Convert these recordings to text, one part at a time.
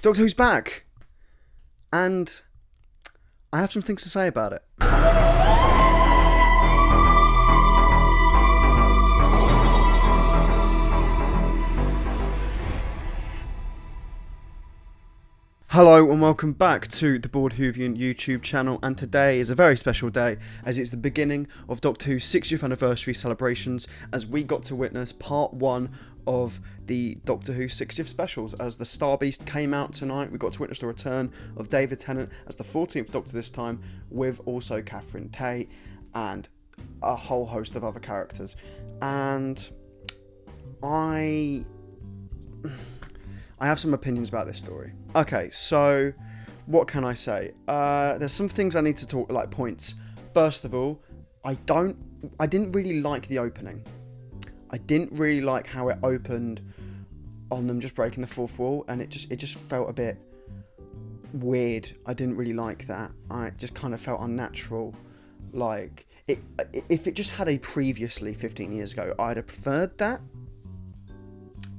Doctor Who's back, and I have some things to say about it. Hello and welcome back to the Bored Whovian YouTube channel, and today is a very special day as it's the beginning of Doctor Who's 60th anniversary celebrations, as we got to witness part 1 of the Doctor Who 60th specials. As the Star Beast came out tonight, we got to witness the return of David Tennant as the 14th Doctor this time, with also Catherine Tate and a whole host of other characters. And I have some opinions about this story. Okay, so what can I say? There's some things I need to talk, like points. First of all, I didn't really like the opening. I didn't really like how it opened on them just breaking the fourth wall, and it just felt a bit weird. I didn't really like that. I just kind of felt unnatural. Like if it just had a previously 15 years ago, I'd have preferred that.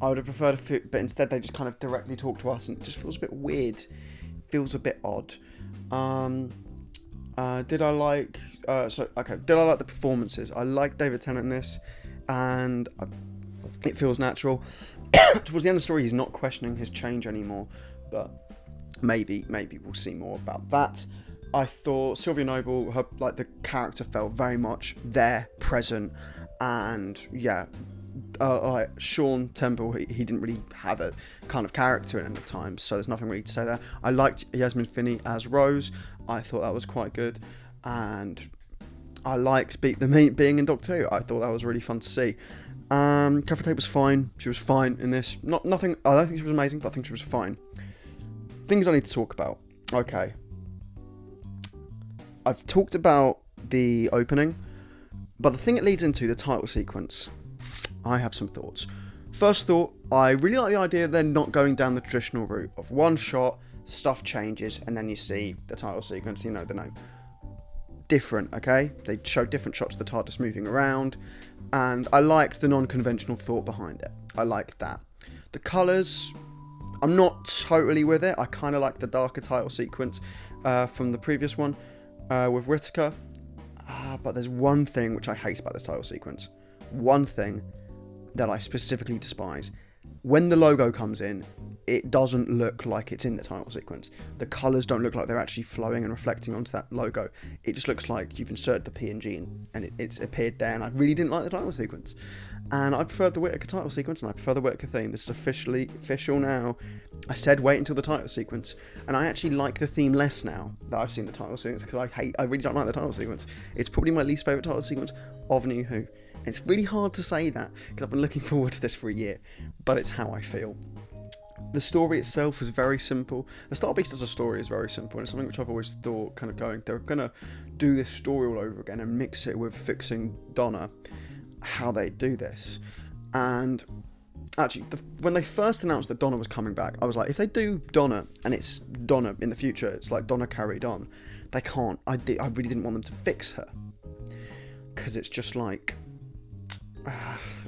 I would have preferred but instead they just kind of directly talk to us, and it just feels a bit weird. Feels a bit odd. Did I like the performances? I like David Tennant in this, and it feels natural. Towards the end of the story, he's not questioning his change anymore, but maybe we'll see more about that. I thought Sylvia Noble, the character felt very much there, present, and yeah. Sean Temple, he didn't really have a kind of character at the end of time, so there's nothing really to say there. I liked Yasmin Finney as Rose. I thought that was quite good, and I liked being in Doctor Who. I thought that was really fun to see. Catherine Tate was fine. She was fine in this. Nothing. I don't think she was amazing, but I think she was fine. Things I need to talk about. Okay, I've talked about the opening, but the thing it leads into, the title sequence, I have some thoughts. First thought, I really like the idea they're not going down the traditional route of one shot, stuff changes, and then you see the title sequence, you know the name. Different, okay? They show different shots of the Tardis moving around, and I liked the non-conventional thought behind it. I liked that. The colours, I'm not totally with it. I kind of like the darker title sequence from the previous one with Whittaker. But there's one thing which I hate about this title sequence. One thing that I specifically despise. When the logo comes in, it doesn't look like it's in the title sequence. The colours don't look like they're actually flowing and reflecting onto that logo. It just looks like you've inserted the PNG and it's appeared there, and I really didn't like the title sequence. And I preferred the Whittaker title sequence, and I prefer the Whittaker theme. This is official now. I said wait until the title sequence, and I actually like the theme less now that I've seen the title sequence, because I really don't like the title sequence. It's probably my least favourite title sequence of New Who. It's really hard to say that, because I've been looking forward to this for a year, but it's how I feel. The story itself is very simple. The Star Beast as a story is very simple, and it's something which I've always thought, kind of going, they're going to do this story all over again and mix it with fixing Donna, how they do this. And actually, when they first announced that Donna was coming back, I was like, if they do Donna, and it's Donna in the future, it's like Donna carried on, they can't. I really didn't want them to fix her, because it's just like,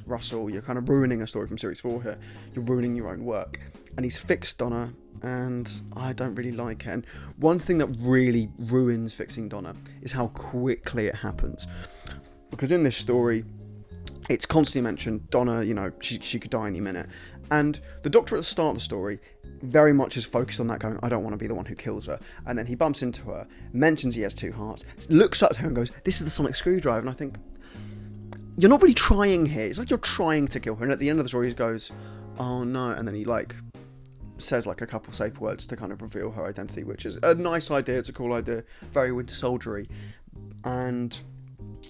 Russell, you're kind of ruining a story from series 4 here. You're ruining your own work. And he's fixed Donna, and I don't really like it. And one thing that really ruins fixing Donna is how quickly it happens. Because in this story, it's constantly mentioned, Donna, you know, she could die any minute. And the Doctor at the start of the story very much is focused on that, going, I don't want to be the one who kills her. And then he bumps into her, mentions he has 2 hearts, looks up to her and goes, this is the sonic screwdriver. And I think, you're not really trying here. It's like you're trying to kill her, and at the end of the story he goes, oh no, and then he says a couple safe words to kind of reveal her identity, which is a nice idea. It's a cool idea, very Winter Soldiery, and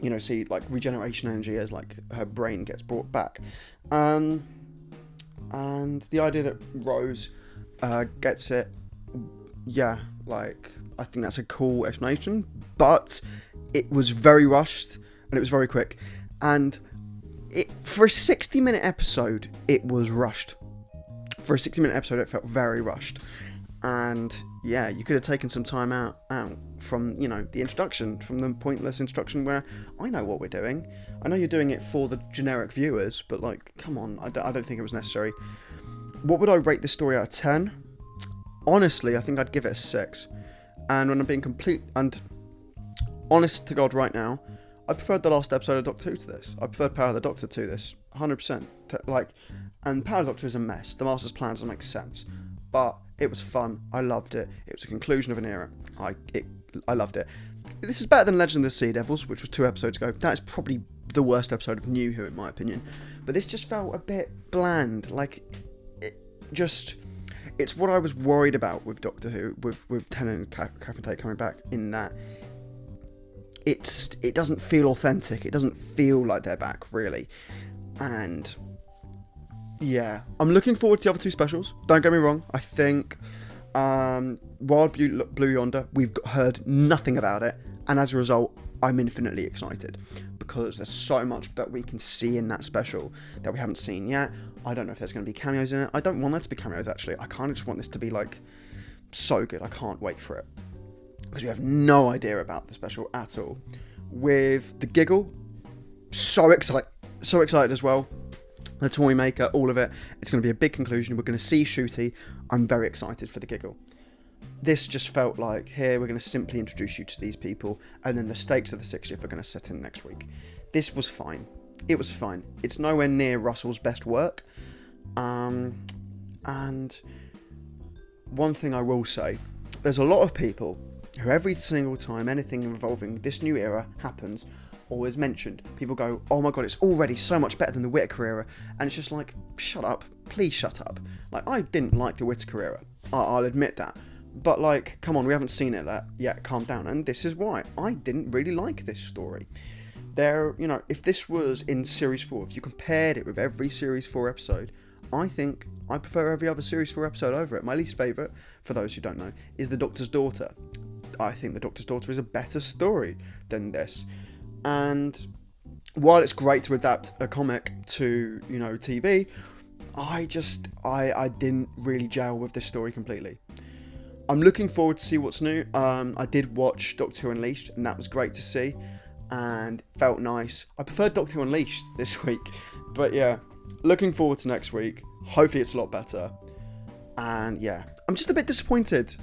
you know, see regeneration energy as her brain gets brought back, and the idea that Rose gets it, yeah, I think that's a cool explanation, but it was very rushed and it was very quick. And for a 60-minute episode, it was rushed. For a 60-minute episode, it felt very rushed. And yeah, you could have taken some time out from, you know, the introduction, from the pointless introduction where I know what we're doing. I know you're doing it for the generic viewers, but come on, I don't think it was necessary. What would I rate this story out of 10? honestly, I think I'd give it a 6. And when I'm being complete and honest to God right now, I preferred the last episode of Doctor Who to this. I preferred Power of the Doctor to this, 100%. And Power of the Doctor is a mess. The Master's plan doesn't make sense, but it was fun. I loved it. It was a conclusion of an era. I loved it. This is better than Legend of the Sea Devils, which was 2 episodes ago. That is probably the worst episode of New Who, in my opinion. But this just felt a bit bland. It's what I was worried about with Doctor Who, with Tennant and Catherine Tate coming back, in that it doesn't feel authentic. It doesn't feel like they're back, really. And yeah, I'm looking forward to the other 2 specials. Don't get me wrong. I think Wild Blue Yonder, we've heard nothing about it, and as a result, I'm infinitely excited because there's so much that we can see in that special that we haven't seen yet. I don't know if there's going to be cameos in it. I don't want there to be cameos, actually. I kind of just want this to be so good. I can't wait for it because we have no idea about the special at all. With the giggle, so excited as well. The toy maker, all of it. It's going to be a big conclusion. We're going to see Shooty. I'm very excited for the giggle. This just felt like, here, we're going to simply introduce you to these people, and then the stakes of the 60th are going to set in next week. This was fine. It was fine. It's nowhere near Russell's best work. And one thing I will say, there's a lot of people who every single time anything involving this new era happens, or is mentioned, people go, oh my god, it's already so much better than the Whittaker era. And it's just like, shut up. Please shut up. I didn't like the Whittaker era. I'll admit that. But come on, we haven't seen it yet. Calm down. And this is why. I didn't really like this story. If this was in Series 4, if you compared it with every Series 4 episode, I think I prefer every other Series 4 episode over it. My least favourite, for those who don't know, is The Doctor's Daughter. I think The Doctor's Daughter is a better story than this. And while it's great to adapt a comic to, TV, I didn't really gel with this story completely. I'm looking forward to see what's new. I did watch Doctor Who Unleashed, and that was great to see, and felt nice. I preferred Doctor Who Unleashed this week, but yeah, looking forward to next week. Hopefully it's a lot better. And yeah, I'm just a bit disappointed.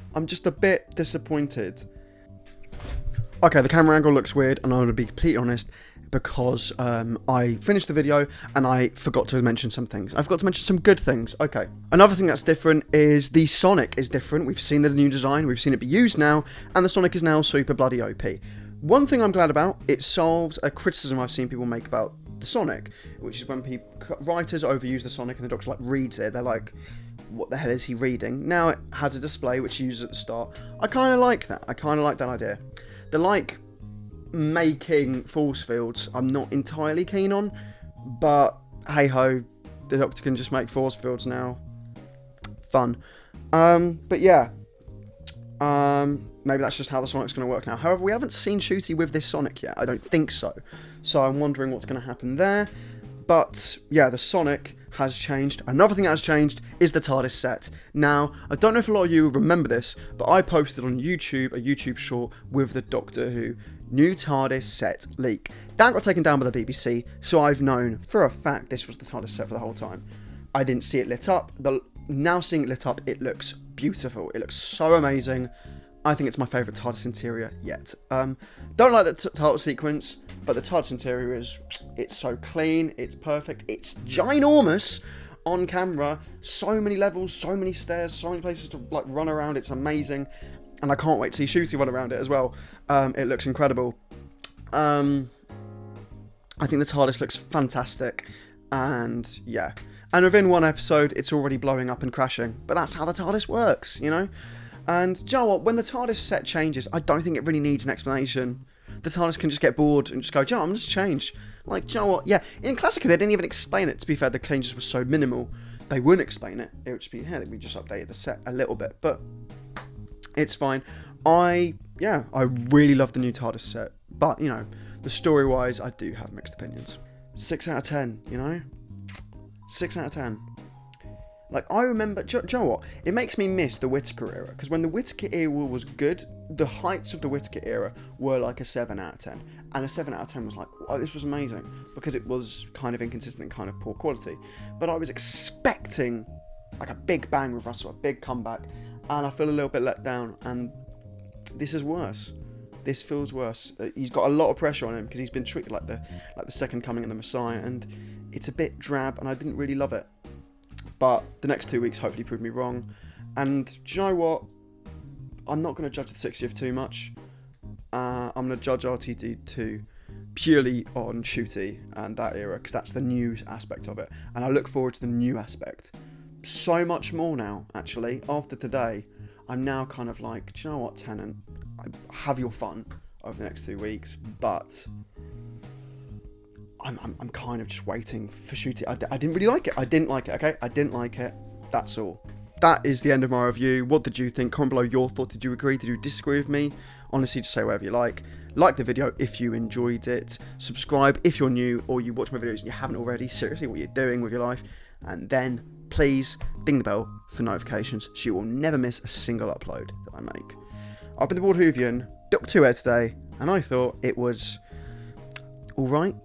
Okay, the camera angle looks weird, and I'm going to be completely honest, because I finished the video and I forgot to mention some things. I forgot to mention some good things. Okay. Another thing that's different is the Sonic is different. We've seen the new design, we've seen it be used now, and the Sonic is now super bloody OP. One thing I'm glad about, it solves a criticism I've seen people make about the Sonic, which is when writers overuse the Sonic and the Doctor reads it, they're like, what the hell is he reading? Now it has a display which he uses at the start. I kind of like that. I kind of like that idea. The making force fields I'm not entirely keen on, but hey ho, the Doctor can just make force fields now. Fun. But yeah, maybe that's just how the Sonic's going to work now. However, we haven't seen Shooty with this Sonic yet. I don't think so. So I'm wondering what's going to happen there. But yeah, the Sonic has changed. Another thing that has changed is the Tardis set. Now, I don't know if a lot of you remember this, but I posted on YouTube a YouTube short with the Doctor Who new TARDIS set leak. That got taken down by the BBC, so I've known for a fact this was the TARDIS set for the whole time. I didn't see it lit up. Now seeing it lit up, it looks beautiful. It looks so amazing. I think it's my favourite TARDIS interior yet. Don't like the title sequence, but the TARDIS interior it's so clean, it's perfect, it's ginormous on camera. So many levels, so many stairs, so many places to run around. It's amazing. And I can't wait to see Shooty run around it as well. It looks incredible. I think the TARDIS looks fantastic. And yeah. And within one episode, it's already blowing up and crashing. But that's how the TARDIS works, And do you know what? When the TARDIS set changes, I don't think it really needs an explanation. The TARDIS can just get bored and just go, do you know what? I'm just change. Do you know what? Yeah, in Classica, they didn't even explain it. To be fair, the changes were so minimal. They wouldn't explain it. It would just be, we just updated the set a little bit. But it's fine. I really love the new TARDIS set. But, the story-wise, I do have mixed opinions. 6 out of 10, 6 out of 10. I remember, do you know what? It makes me miss the Whittaker era. Because when the Whittaker era was good, the heights of the Whittaker era were a 7 out of 10. And a 7 out of 10 was whoa, this was amazing. Because it was kind of inconsistent and kind of poor quality. But I was expecting a big bang with Russell, a big comeback. and I feel a little bit let down, and this is worse. This feels worse. He's got a lot of pressure on him because he's been treated like the second coming of the Messiah, and it's a bit drab, and I didn't really love it. But the next 2 weeks hopefully prove me wrong. And do you know what? I'm not going to judge the 60th too much. I'm going to judge RTD2 purely on Shooty and that era, because that's the new aspect of it. And I look forward to the new aspect so much more now, actually. After today, I'm now kind of like, do you know what, Tennant? Have your fun over the next 2 weeks, but I'm kind of just waiting for Shooty. I didn't really like it. I didn't like it, okay? I didn't like it. That's all. That is the end of my review. What did you think? Comment below your thoughts. Did you agree? Did you disagree with me? Honestly, just say whatever you like. Like the video if you enjoyed it. Subscribe if you're new or you watch my videos and you haven't already. Seriously, what you're doing with your life. And then, please, ding the bell for notifications so you will never miss a single upload that I make. I've been the Bald Hoovian, Doctor 2 here today, and I thought it was alright.